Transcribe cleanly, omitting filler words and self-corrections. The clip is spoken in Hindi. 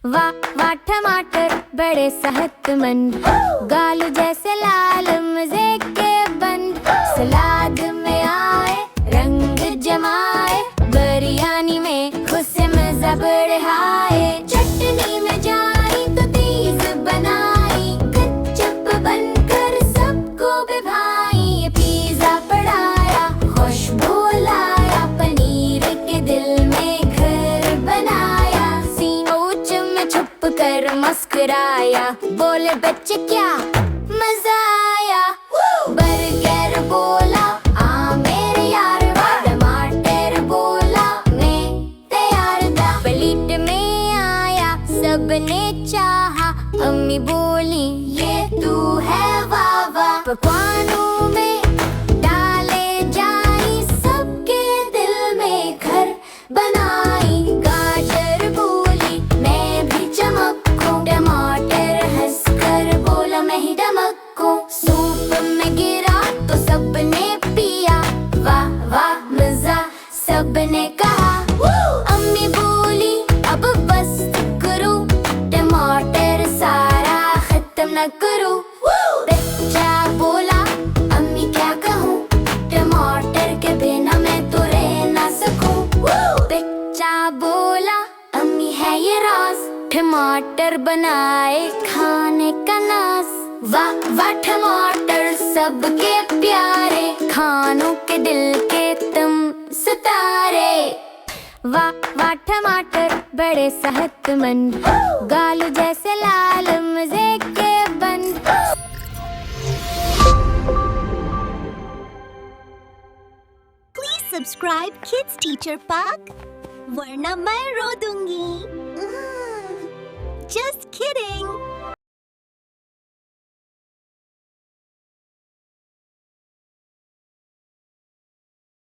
वाह वाह टमाटर बड़े सेहतमंद, गालू जैसे लाल मजे के बंद। सलाद में आए रंग जमाए, बिरयानी में खुशी मजा बढ़ाए। चटनी में जाई तो तेज बनाई, कच्चप बनकर सबको भी भाई। ये पिज्जा पड़ाया खुशबू लाया, पनीर के दिल में घर बनाया। सीनोच में छुप कर मुस्कुराया, बोले बच्चे क्या मजा आया। बर्गर बोला आ मेरे यार, टमाटर बोला मैं तैयार था। प्लेट में आया सबने चाहा, अम्मी बोली ये तू है वाह वाह। पकवानों में डाले जाई, सबके दिल में घर बनाई। गाजर बोली मैं भी चमकूं, टमाटर हंसकर बोला मैं ही धमकूं। सूप में गिरा तो सबने पिया, वाह वाह मजा सबने कहा। अम्मी बोली अब बस करो, टमाटर सारा खत्म न करो। बच्चा बोला अम्मी क्या कहूँ, टमाटर के बिना मैं तो रह ना सकूं। बच्चा बोला अम्मी है ये राज, टमाटर बनाए खाने का नाज। वाह वाह टमाटर सबके प्यारे, खानों के दिल के तुम सितारे। वाह वाह टमाटर बड़े सेहतमंद, गालू जैसे लाल मजे के बंद। Please subscribe Kids Teacher Park, वरना मैं रो दूंगी।